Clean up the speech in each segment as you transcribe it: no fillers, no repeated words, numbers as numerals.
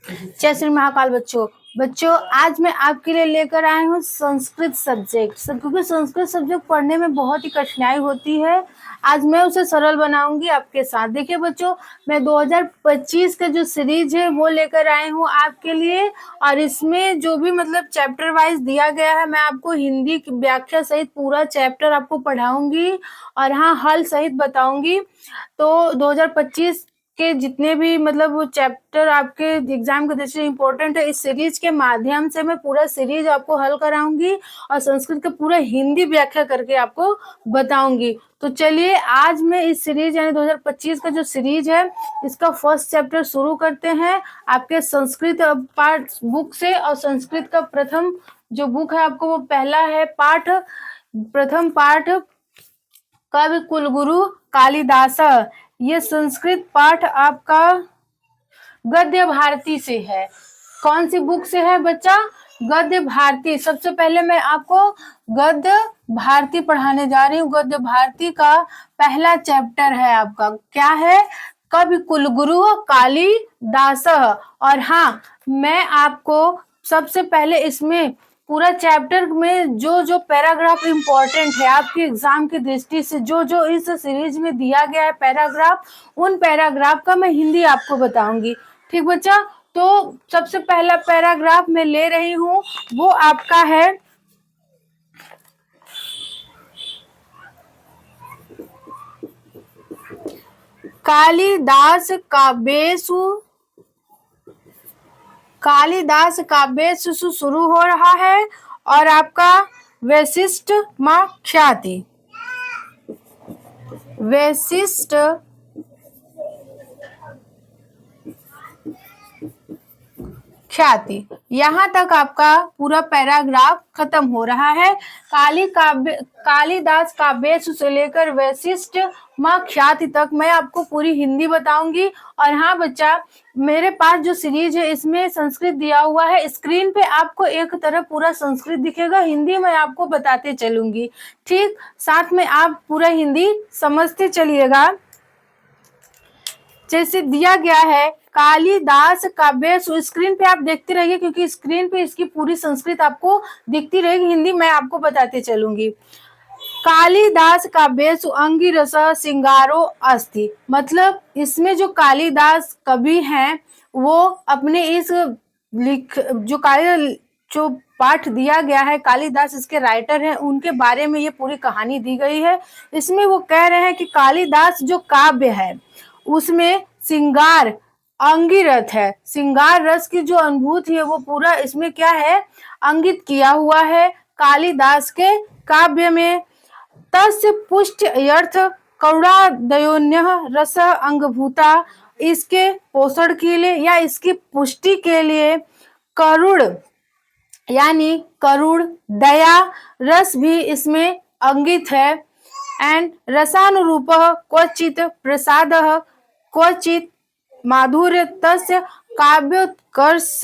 जय श्री महाकाल। बच्चों आज मैं आपके लिए लेकर आई हूँ संस्कृत सब्जेक्ट, क्योंकि संस्कृत सब्जेक्ट पढ़ने में बहुत ही कठिनाई होती है। आज मैं उसे सरल बनाऊंगी आपके साथ। देखिए बच्चों, मैं 2025 का जो सीरीज है वो लेकर आई हूँ आपके लिए, और इसमें जो भी मतलब चैप्टर वाइज दिया गया है, मैं आपको हिंदी की व्याख्या सहित पूरा चैप्टर आपको पढ़ाऊंगी और हाँ हल सहित बताऊंगी। तो 2025 के जितने भी मतलब वो चैप्टर आपके एग्जाम के दृष्टि से इम्पोर्टेंट है, इस सीरीज के माध्यम से मैं पूरा सीरीज आपको हल कराऊंगी और संस्कृत का पूरा हिंदी व्याख्या करके आपको बताऊंगी। तो चलिए आज मैं इस सीरीज यानी 2025 का जो सीरीज है इसका फर्स्ट चैप्टर शुरू करते हैं आपके संस्कृत पाठ बुक से। और संस्कृत का प्रथम जो बुक है आपको वो पहला है पाठ, प्रथम पाठ कवि कुलगुरु कालिदास। ये संस्कृत पाठ आपका गद्य भारती से है। कौन सी बुक से है बच्चा? गद्य भारती। सबसे पहले मैं आपको गद्य भारती पढ़ाने जा रही हूँ। गद्य भारती का पहला चैप्टर है आपका, क्या है? कवि कुलगुरु कालिदास। और हाँ, मैं आपको सबसे पहले इसमें पूरा चैप्टर में जो जो पैराग्राफ इम्पोर्टेंट है आपके एग्जाम की दृष्टि से, जो जो इस सीरीज में दिया गया है पैराग्राफ, उन पैराग्राफ का मैं हिंदी आपको बताऊंगी। ठीक बच्चा? तो सबसे पहला पैराग्राफ मैं ले रही हूँ, वो आपका है कालिदास काव्येषु शुरू हो रहा है और आपका वैशिष्ट मां ख्याति, वैशिष्ट ख्याति, यहाँ तक आपका पूरा पैराग्राफ खत्म हो रहा है। कालिदास काव्येषु से लेकर वैशिष्ट मां ख्याति तक मैं आपको पूरी हिंदी बताऊंगी। और हाँ बच्चा, मेरे पास जो सीरीज है इसमें संस्कृत दिया हुआ है। स्क्रीन पे आपको एक तरफ पूरा संस्कृत दिखेगा, हिंदी मैं आपको बताते चलूंगी। ठीक, साथ में आप पूरा हिंदी समझते चलिएगा। जैसे दिया गया है कालिदास काव्येषु, स्क्रीन पे आप देखते रहिए क्योंकि स्क्रीन पे इसकी पूरी संस्कृत आपको दिखती रहेगी, हिंदी मैं आपको बताते चलूंगी। कालिदास काव्येषु अंगिरस सिंगारो अस्ति, मतलब इसमें जो कालिदास कवि हैं वो अपने इस जो पाठ दिया गया है, कालिदास इसके राइटर हैं, उनके बारे में ये पूरी कहानी दी गई है। इसमें वो कह रहे हैं कि कालिदास जो काव्य है उसमें सिंगार अंगिरथ है, सिंगार रस की जो अनुभूति है वो पूरा इसमें क्या है, अंकित किया हुआ है कालिदास के काव्य में। तस्य पुष्ट अर्थ करुणादयोन्य रस अंगभूता, इसके पोषण के लिए या इसकी पुष्टि के लिए करुण यानी करुण दया रस भी इसमें अंकित है। एंड रसानुरूप क्वचित प्रसाद क्वचित माधुर्य तस्य काव्योत्कर्ष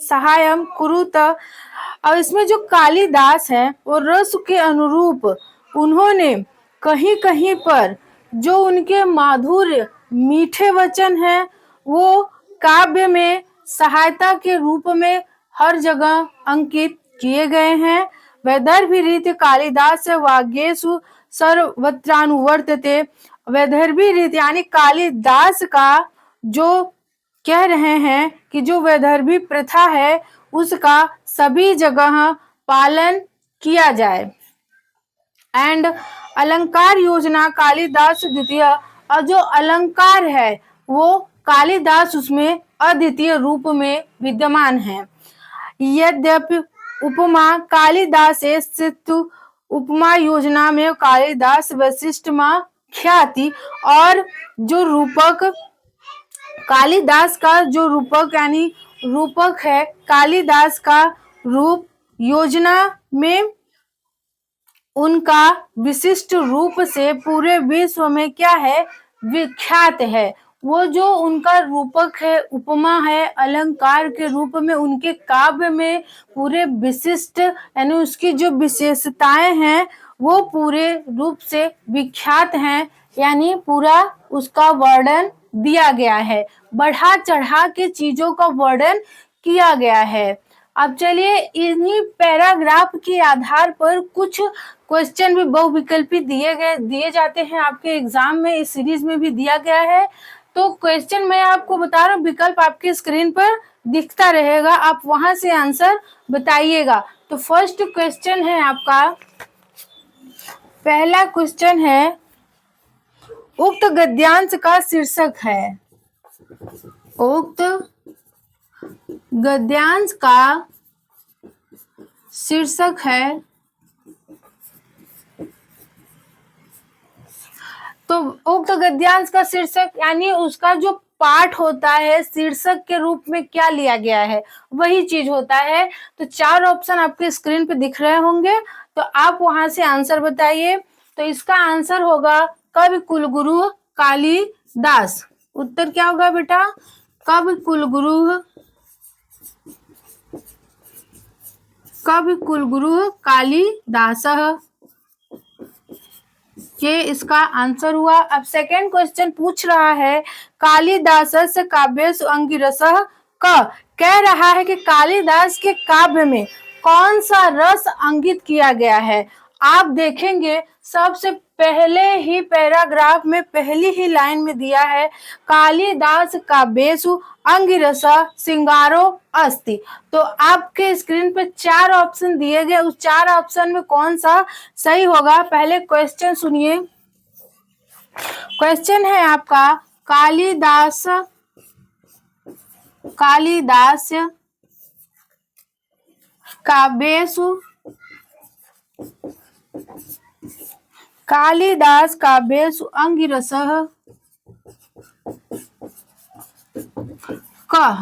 सहायम कुरुत। और इसमें जो कालिदास है वो रस के अनुरूप उन्होंने कहीं कहीं पर जो उनके माधुर्य मीठे वचन हैं वो काव्य में सहायता के रूप में हर जगह अंकित किए गए हैं। वैदर्भी रीति कालिदास वाग्येषु सर्वत्रानुवर्तते, वैदर्भी रीति यानी कालिदास का जो कह रहे हैं कि जो वैदर्भी प्रथा है उसका सभी जगह पालन किया जाए। एंड अलंकार योजना कालिदास द्वितीय, और जो अलंकार है वो कालिदास उसमें अद्वितीय रूप में विद्यमान है। यद्यपि उपमा कालिदास उपमा योजना में कालिदास वैशिष्ट मां ख्याति, और जो रूपक कालिदास का जो रूपक यानी रूपक है कालिदास का रूप योजना में उनका विशिष्ट रूप से पूरे विश्व में क्या है, विख्यात है। वो जो उनका रूपक है, उपमा है, अलंकार के रूप में उनके काव्य में पूरे विशिष्ट यानी उसकी जो विशेषताएं हैं वो पूरे रूप से विख्यात हैं, यानी पूरा उसका वर्णन दिया गया है, बढ़ा चढ़ा के चीजों का वर्णन किया गया है। अब चलिए इन्हीं पैराग्राफ के आधार पर कुछ क्वेश्चन भी बहुविकल्पी दिए जाते हैं आपके एग्जाम में, इस सीरीज में भी दिया गया है। तो क्वेश्चन मैं आपको बता रहा हूँ, विकल्प आपके स्क्रीन पर दिखता रहेगा, आप वहां से आंसर बताइएगा। तो फर्स्ट क्वेश्चन है आपका, पहला क्वेश्चन है, उक्त गद्यांश का शीर्षक है, उक्त गद्यांश का शीर्षक है, तो उक्त गद्यांश का शीर्षक यानी उसका जो पाठ होता है शीर्षक के रूप में क्या लिया गया है, वही चीज होता है। तो 4 ऑप्शन आपके स्क्रीन पे दिख रहे होंगे, तो आप वहां से आंसर बताइए। तो इसका आंसर होगा कवि कुलगुरु कालिदास। उत्तर क्या होगा बेटा, कवि कुलगुरु कालिदास, ये इसका आंसर हुआ। अब सेकेंड क्वेश्चन पूछ रहा है, कालिदासस्य काव्येषु अंगिरसः क, कह रहा है कि कालिदास के काव्य में कौन सा रस अंकित किया गया है। आप देखेंगे सबसे पहले ही पैराग्राफ में पहली ही लाइन में दिया है, कालिदास काव्येषु अंगिरसः सिंगारो अस्ति। तो आपके स्क्रीन पे 4 ऑप्शन दिए गए, उस 4 ऑप्शन में कौन सा सही होगा, पहले क्वेश्चन सुनिए। क्वेश्चन है आपका, कालिदास काव्येषु अंगिरसः कः,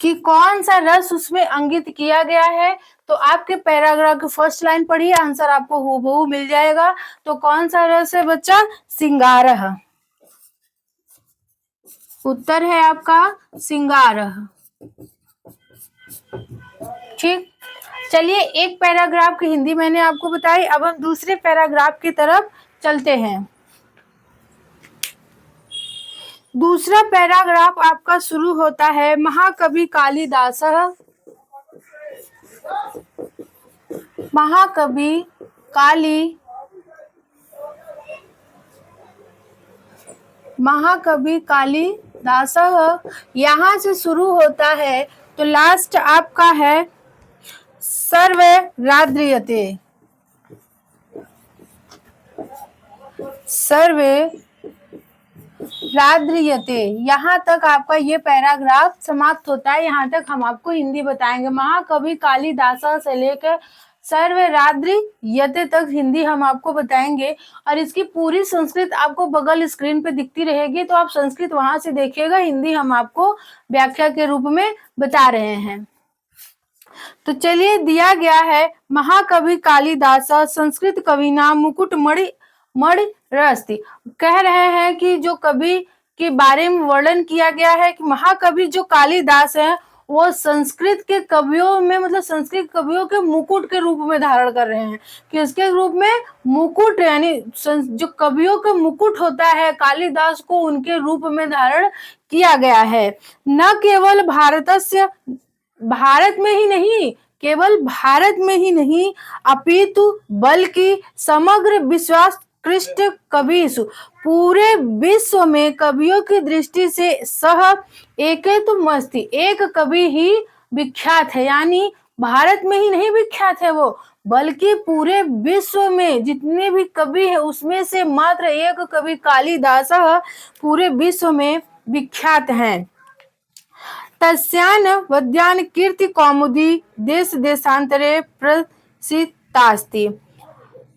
कि कौन सा रस उसमें अंकित किया गया है। तो आपके पैराग्राफ की फर्स्ट लाइन पढ़िए, आंसर आपको हूबहू मिल जाएगा। तो कौन सा रस है बच्चा, सिंगारः। उत्तर है आपका सिंगारः। ठीक, चलिए एक पैराग्राफ की हिंदी मैंने आपको बताई, अब हम दूसरे पैराग्राफ की तरफ चलते हैं। दूसरा पैराग्राफ आपका शुरू होता है, महाकवि कालिदासः, महाकवि कालिदासः, यहां से शुरू होता है। तो लास्ट आपका है सर्वराद्रियते, यहाँ तक आपका ये पैराग्राफ समाप्त होता है। यहाँ तक हम आपको हिंदी बताएंगे, महाकवि कालिदास से लेकर सर्वराद्रियते तक हिंदी हम आपको बताएंगे। और इसकी पूरी संस्कृत आपको बगल स्क्रीन पे दिखती रहेगी, तो आप संस्कृत वहां से देखिएगा, हिंदी हम आपको व्याख्या के रूप में बता रहे हैं। तो चलिए दिया गया है, महाकवि कालिदास संस्कृत कवि नाम मुकुटमणि रस्ति, कह रहे हैं कि जो कवि के बारे में वर्णन किया गया है कि महाकवि जो कालिदास है वो संस्कृत के कवियों में, मतलब संस्कृत कवियों के मुकुट के रूप में धारण कर रहे हैं, कि उसके रूप में मुकुट, यानी जो कवियों के मुकुट होता है कालिदास को उनके रूप में धारण किया गया है। न केवल भारत में ही नहीं, केवल भारत में ही नहीं, अपितु बल्कि समग्र विश्वात्कृष्ट कविषु, पूरे विश्व में कवियों की दृष्टि से सह एकेतुमस्ति, एक कवि ही विख्यात है। यानी भारत में ही नहीं विख्यात है वो, बल्कि पूरे विश्व में जितने भी कवि है उसमें से मात्र एक कवि कालिदास पूरे विश्व में विख्यात हैं। तस्यान वद्यान कीर्ति कौमुदी देश देशांतरे प्रसिद्धास्ति,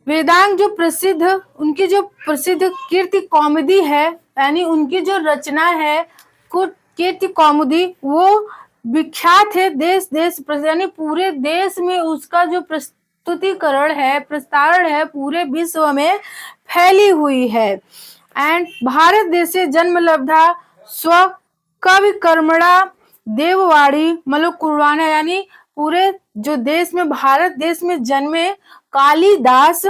वेदांग जो प्रसिद्ध, उनकी जो प्रसिद्ध कीर्ति कौमुदी है, यानी उनकी जो रचना है कीर्ति कौमुदी, वो विख्यात है देश यानी पूरे देश में उसका जो प्रस्तुतिकरण है, प्रस्तारण है, पूरे विश्व में फैली हुई है। एंड भारत देशे जन्म लब्धा स्व कवि कर्मणा देववाड़ी मलुक कुर्बाना, यानी पूरे जो देश में, भारत देश में जन्मे कालिदास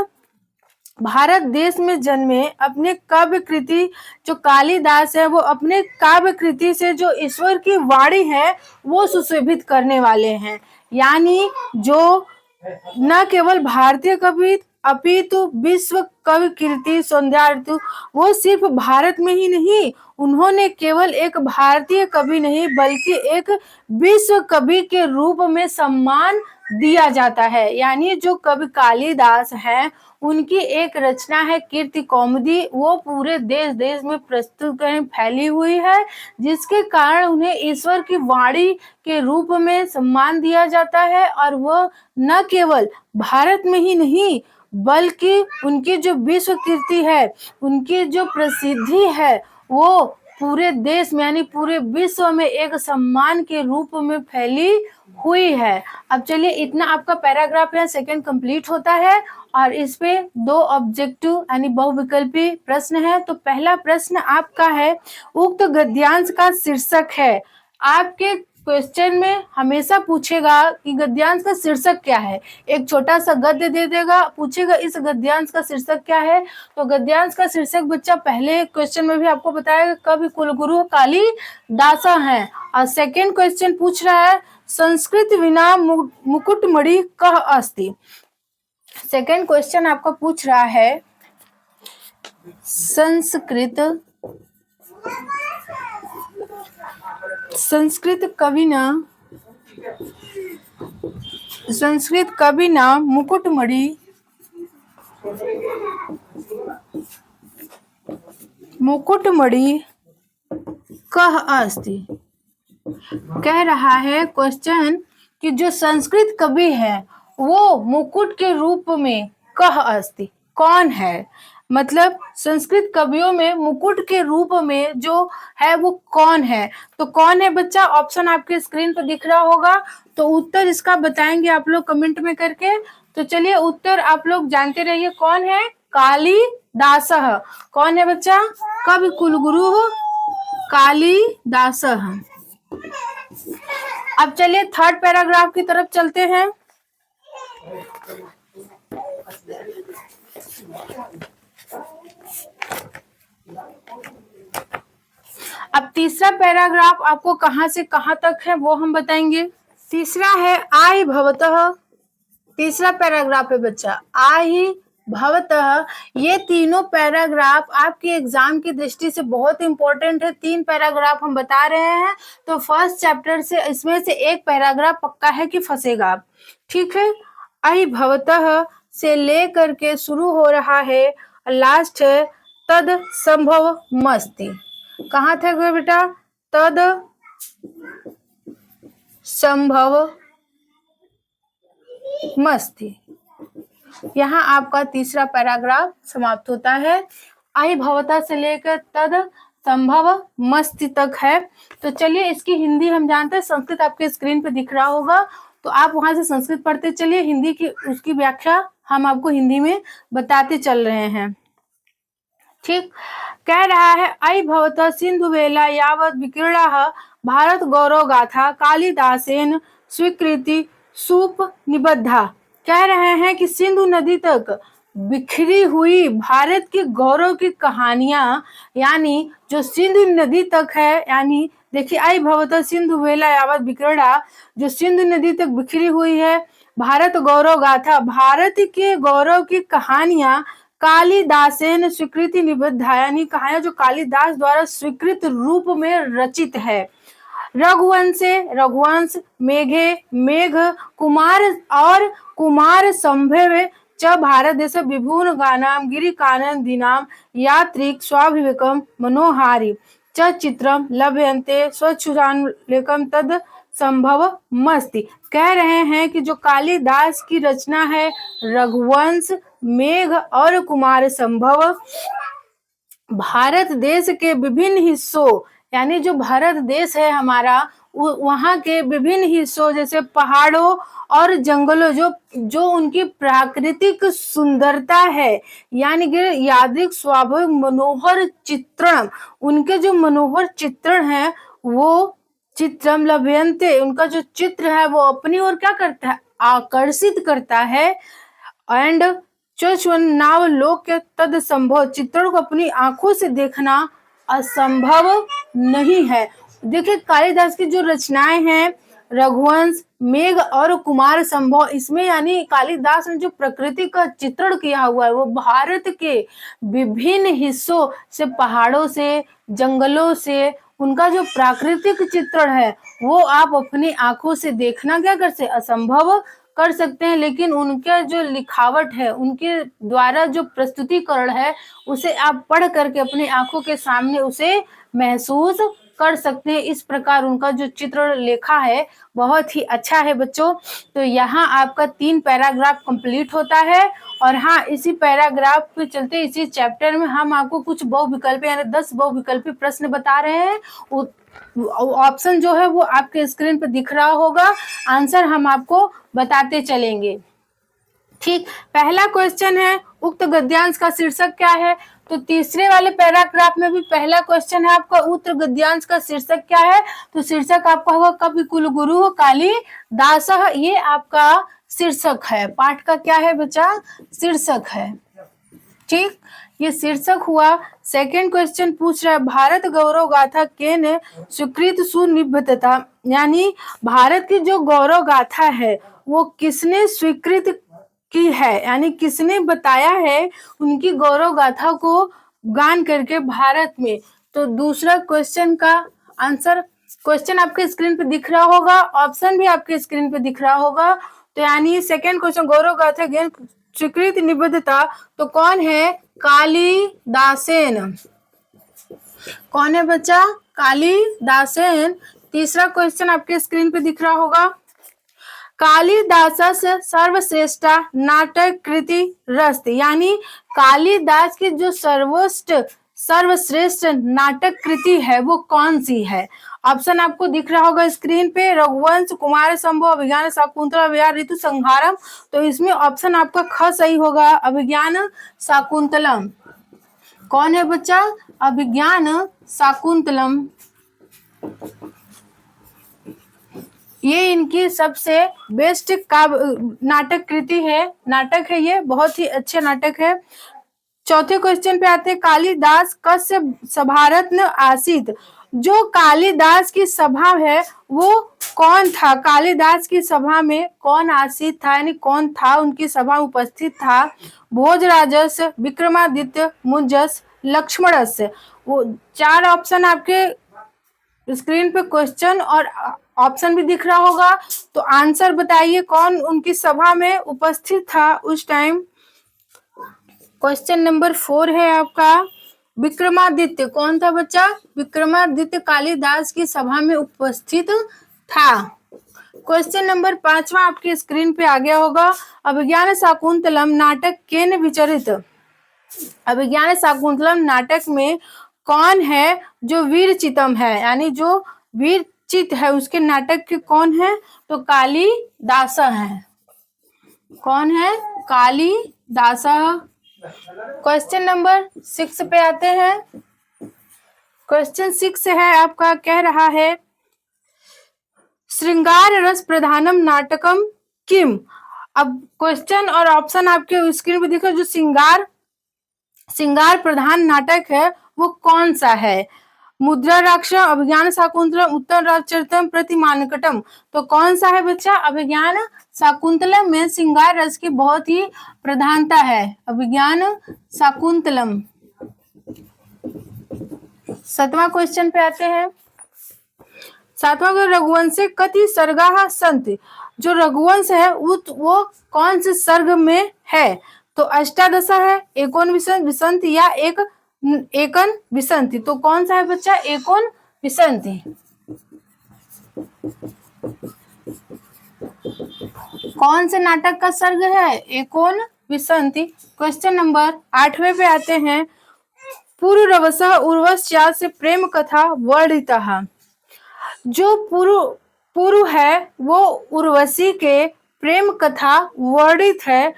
भारत देश में जन्मे अपने काव्य कृति जो कालिदास है वो अपने काव्य कृति से जो ईश्वर की वाणी है वो सुशोभित करने वाले हैं। यानी जो न केवल भारतीय कवि अपितु विश्व कवि कीर्ति सौंदर्य वो सिर्फ भारत में ही नहीं, उन्होंने केवल एक भारतीय कवि नहीं बल्कि एक विश्व कवि के रूप में सम्मान दिया जाता है। यानी जो कवि कालिदास हैं उनकी एक रचना है कीर्ति कौमुदी, वो पूरे देश देश में प्रस्तुत करें फैली हुई है, जिसके कारण उन्हें ईश्वर की वाणी के रूप में सम्मान दिया जाता है। और वो न केवल भारत में ही नहीं बल्कि उनकी जो विश्व कीर्ति है, उनकी जो प्रसिद्धि है वो पूरे देश में यानी पूरे विश्व में एक सम्मान के रूप में फैली हुई है। अब चलिए इतना आपका पैराग्राफ है सेकंड कंप्लीट होता है और इस पे 2 ऑब्जेक्टिव यानी बहुविकल्पी प्रश्न है। तो पहला प्रश्न आपका है, उक्त गद्यांश का शीर्षक है। आपके क्वेश्चन में हमेशा पूछेगा कि गद्यांश का शीर्षक क्या है। एक छोटा सा गद्य दे देगा, पूछेगा इस गद्यांश का शीर्षक क्या है। तो गद्यांश का शीर्षक बच्चा पहले क्वेश्चन में भी आपको बताया कवि कुलगुरु कालिदास हैं। और सेकंड क्वेश्चन पूछ रहा है संस्कृत विना मुकुटमणि कह अस्ति। सेकंड क्वेश्चन आपका पूछ रहा है संस्कृत कवि ना मुकुटमणि कह अस्ति। कह रहा है क्वेश्चन कि जो संस्कृत कवि है वो मुकुट के रूप में कह अस्ति कौन है, मतलब संस्कृत कवियों में मुकुट के रूप में जो है वो कौन है। तो कौन है बच्चा, ऑप्शन आपके स्क्रीन पर दिख रहा होगा। तो उत्तर इसका बताएंगे आप लोग कमेंट में करके। तो चलिए उत्तर आप लोग जानते रहिए कौन है, कालिदास। कौन है बच्चा, कवि कुलगुरु कालिदास। अब चलिए थर्ड पैराग्राफ की तरफ चलते हैं। अब तीसरा पैराग्राफ आपको कहां से कहां तक है वो हम बताएंगे। तीसरा है आहि भवतः। तीसरा पैराग्राफ है बच्चा आहि भवतः। ये तीनों पैराग्राफ आपके एग्जाम की दृष्टि से बहुत इंपॉर्टेंट है। 3 पैराग्राफ हम बता रहे हैं तो फर्स्ट चैप्टर से इसमें से एक पैराग्राफ पक्का है कि फंसेगा, ठीक है। आहि भवतः से लेकर के शुरू हो रहा है, लास्ट है तद संभव मस्ति। कहाँ थे बेटा, तद संभव मस्ति। यहाँ आपका तीसरा पैराग्राफ समाप्त होता है। आहि भवता से लेकर तद संभव मस्ति तक है। तो चलिए इसकी हिंदी हम जानते हैं, संस्कृत आपके स्क्रीन पे दिख रहा होगा तो आप वहां से संस्कृत पढ़ते चलिए, हिंदी की उसकी व्याख्या हम आपको हिंदी में बताते चल रहे हैं, ठीक। कह रहा है आहि भवतः सिंधु वेला यावत विकीर्णा भारत गौरव गाथा कालिदासेन स्वीकृति सूप निबद्धा। कह रहे हैं कि सिंधु नदी तक बिखरी हुई भारत की गौरव की कहानियां, यानी जो सिंधु नदी तक है, यानी देखिए आहि भवतः सिंधु वेला यावत विकीर्णा, जो सिंधु नदी तक बिखरी हुई है भारत गौरव गाथा, भारत के गौरव की कहानियां कालिदासेन स्वीकृति निबद्धा, यानी कहानियां जो कालिदास द्वारा स्वीकृत रूप में रचित है। रघुवंश, मेघे मेघ, कुमार और कुमार संभव च भारत देश विभुन गानाम गिरि कानंदिनाम यात्रिक स्वाभिवेकम मनोहारी च चित्रम लभ्यन्ते स्वच्छुजानुलेखम तद संभव मस्ति। कह रहे हैं कि जो कालिदास की रचना है रघुवंश, मेघ और कुमार संभव, भारत देश के विभिन्न हिस्सों, यानी जो भारत देश है हमारा वहां के विभिन्न हिस्सों जैसे पहाड़ों और जंगलों जो उनकी प्राकृतिक सुंदरता है, यानी कि यादृक स्वाभाविक मनोहर चित्रण, उनके जो मनोहर चित्रण है वो चित्रम लभ्यन्ते, उनका जो चित्र है वो अपनी ओर क्या करता है, आकर्षित करता है। एंड नावलोक्य तद संभव, चित्रण को अपनी आंखों से देखना असंभव नहीं है। देखिए कालिदास की जो रचनाएं हैं रघुवंश, मेघ और कुमार संभव, इसमें यानी कालिदास ने जो प्रकृति का चित्रण किया हुआ है वो भारत के विभिन्न हिस्सों से, पहाड़ों से, जंगलों से, उनका जो प्राकृतिक चित्रण है वो आप अपनी आंखों से देखना क्या कर सकते, असंभव कर सकते हैं, लेकिन उनका जो लिखावट है, उनके द्वारा जो प्रस्तुतिकरण है उसे आप पढ़ करके अपनी आंखों के सामने उसे महसूस कर सकते हैं। इस प्रकार उनका जो चित्र लेखा है बहुत ही अच्छा है बच्चों। तो यहाँ आपका 3 पैराग्राफ कंप्लीट होता है। और हाँ, इसी पैराग्राफ के चलते इसी चैप्टर में हम आपको कुछ बहुविकल्पी यानी 10 बहुविकल्पी प्रश्न बता रहे हैं। ऑप्शन जो है वो आपके स्क्रीन पे दिख रहा होगा, आंसर हम आपको बताते चलेंगे। ठीक, पहला क्वेश्चन है उक्त गद्यांश का शीर्षक क्या है। तो तीसरे वाले पैराग्राफ में भी पहला क्वेश्चन है आपका उक्त गद्यांश का शीर्षक क्या है। तो शीर्षक आपका होगा कवि कुल गुरु कालिदास, ये आपका शीर्षक है। पाठ का क्या है बच्चा, शीर्षक है। ठीक, ये शीर्षक हुआ। सेकंड क्वेश्चन पूछ रहा है भारत गौरव गाथा के ने स्वीकृत सुनिबद्धता, यानी भारत की जो गौरव गाथा है वो किसने स्वीकृत की है, यानी किसने बताया है उनकी गौरव गाथा को गान करके भारत में। तो दूसरा क्वेश्चन का आंसर, क्वेश्चन आपके स्क्रीन पे दिख रहा होगा, ऑप्शन भी आपके स्क्रीन पे दिख रहा होगा। तो यानी सेकंड क्वेश्चन गौरव गाथा ज्ञान स्वीकृत निबद्धता, तो कौन है, कालिदासेन। कौन है बच्चा, कालिदासेन। तीसरा क्वेश्चन आपके स्क्रीन पे दिख रहा होगा कालिदास सर्वश्रेष्ठ नाटक कृति रस्त, यानी कालिदास की जो सर्वश्रेष्ठ नाटक कृति है वो कौन सी है। ऑप्शन आपको दिख रहा होगा स्क्रीन पे, रघुवंश, कुमार संभव, अभिज्ञान शाकुंतलम, अभिज्ञान ऋतु संहारम। तो इसमें ऑप्शन आपका ख सही होगा, अभिज्ञान शाकुंतलम। कौन है बच्चा, अभिज्ञान शाकुंतलम। ये इनकी सबसे बेस्ट नाटक कृति है, नाटक है, ये बहुत ही अच्छे नाटक है। चौथे क्वेश्चन पे आते हैं कालिदास कस्य सभारत्न आसीत, जो कालिदास की सभा है वो कौन था, कालिदास की सभा में कौन आसीत था, यानी कौन था उनकी सभा उपस्थित था। भोजराजस, विक्रमादित्य, मुंजस, लक्ष्मणस। वो 4 ऑप्शन आपके स्क्रीन पे क्वेश्चन और ऑप्शन भी दिख रहा होगा। तो आंसर बताइए कौन उनकी सभा में उपस्थित था उस टाइम। क्वेश्चन नंबर 4 है आपका विक्रमादित्य। कौन था बच्चा, विक्रमादित्य कालिदास की सभा में उपस्थित था। क्वेश्चन नंबर 5वां आपके स्क्रीन पे आ गया होगा अभिज्ञान शाकुंतलम नाटक केन विचरित। अभिज्ञान शाकुंतलम नाटक में कौन है जो वीरचितम है, यानी जो वीरचित है उसके नाटक के कौन है, तो कालिदास है। कौन है, कालिदास। क्वेश्चन नंबर 6 पे आते हैं। क्वेश्चन 6 है आपका, कह रहा है श्रृंगार रस प्रधानम नाटकम किम। अब क्वेश्चन और ऑप्शन आपके स्क्रीन पे देखो, जो श्रृंगार प्रधान नाटक है वो कौन सा है। मुद्रा राक्ष, अभिज्ञान शाकुंतलम, उत्तर राजचरितम, प्रतिमानकटम। तो कौन सा है बच्चा, अभिज्ञान शाकुंतलम में श्रृंगार रस की बहुत ही प्रधानता है, अभिज्ञान शाकुंतलम। 7वां क्वेश्चन पे आते हैं। 7वां को रघुवंशे कति सर्गा संत, जो रघुवंश है वो कौन से सर्ग में है। तो अष्टादश है, एकोन विसंत या एकन विसंति। तो कौन सा है बच्चा, एकोन विसंति। कौन से नाटक का सर्ग है, एकोन विसंति। क्वेश्चन नंबर 8वें पे आते हैं पुरुरवस उर्वश्या से प्रेम कथा वर्णिता। जो पुरु है वो उर्वशी के प्रेम कथा वर्णित है,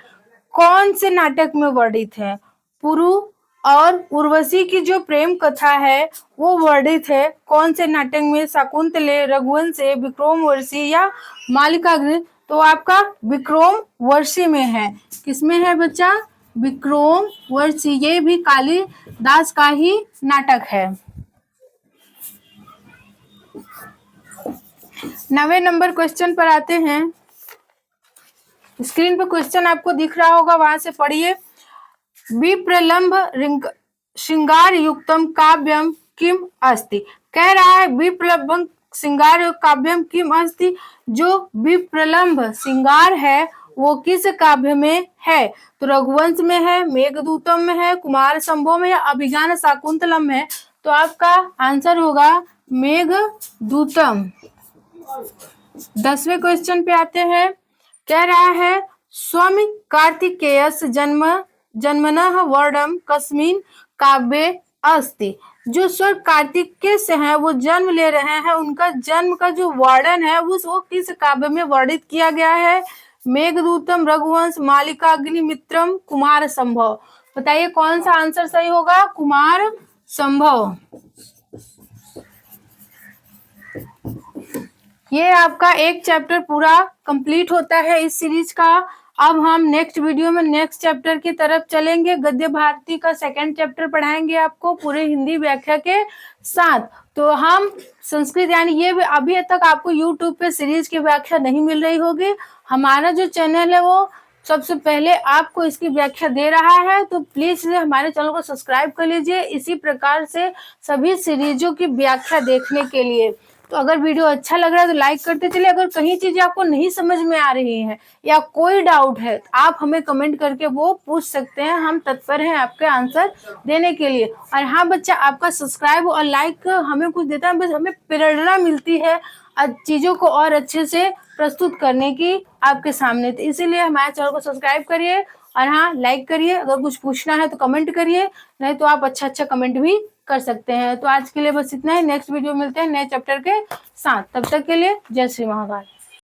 कौन से नाटक में वर्णित है। पुरु और उर्वशी की जो प्रेम कथा है वो वर्णित है कौन से नाटक में, शाकुंतले, रघुवंशे, विक्रमोर्वशी या मालिकाग्नि। तो आपका विक्रमोर्वशी में है। किसमें है बच्चा, विक्रम वर्षी, ये भी कालिदास का ही नाटक है। 9वें नंबर क्वेश्चन पर आते हैं। स्क्रीन पर क्वेश्चन आपको दिख रहा होगा, वहां से पढ़िए। विप्रलंभ श्रृंगार युक्तम काव्यम किम अस्ति। कह रहा है विप्रलंभ श्रृंगार काव्यम किम अस्ति, जो विप्रलंभ श्रृंगार है वो किस काव्य में है? तो रघुवंश में है, मेघदूतम में है, कुमार संभव में है, अभिज्ञान शाकुंतलम में है। तो आपका आंसर होगा मेघदूतम। 10वें क्वेश्चन पे आते हैं। कह रहा है स्वामी कार्तिकेयस जन्मनः वर्णम कस्मिन काव्ये अस्ति। जो स्वर्ग कार्तिकेय से हैं वो जन्म ले रहे हैं, उनका जन्म का जो वर्णन है वो किस काव्य में वर्णित किया गया है? मेघदूतम, रघुवंश, मालिका अग्निमित्रम, कुमार संभव। बताइए कौन सा आंसर सही होगा? कुमार संभव। ये आपका एक चैप्टर पूरा कंप्लीट होता है इस सीरीज का। अब हम नेक्स्ट वीडियो में नेक्स्ट चैप्टर की तरफ चलेंगे। गद्य भारती का 2nd चैप्टर पढ़ाएंगे आपको पूरे हिंदी व्याख्या के साथ। तो हम संस्कृत यानी ये अभी तक आपको यूट्यूब पे सीरीज की व्याख्या नहीं मिल रही होगी। हमारा जो चैनल है वो सबसे पहले आपको इसकी व्याख्या दे रहा है, तो प्लीज हमारे चैनल को सब्सक्राइब कर लीजिए इसी प्रकार से सभी सीरीजों की व्याख्या देखने के लिए। तो अगर वीडियो अच्छा लग रहा है तो लाइक करते चलिए। अगर कहीं चीजें आपको नहीं समझ में आ रही है या कोई डाउट है तो आप हमें कमेंट करके वो पूछ सकते हैं, हम तत्पर हैं आपके आंसर देने के लिए। और हाँ बच्चा, आपका सब्सक्राइब और लाइक हमें कुछ देता है, बस हमें प्रेरणा मिलती है चीजों को और अच्छे से प्रस्तुत करने की आपके सामने। तो इसीलिए हमारे चैनल को सब्सक्राइब करिए और हाँ लाइक करिए। अगर कुछ पूछना है तो कमेंट करिए, नहीं तो आप अच्छा कमेंट भी कर सकते हैं। तो आज के लिए बस इतना ही। नेक्स्ट वीडियो मिलते हैं नए चैप्टर के साथ। तब तक के लिए जय श्री महाकाल।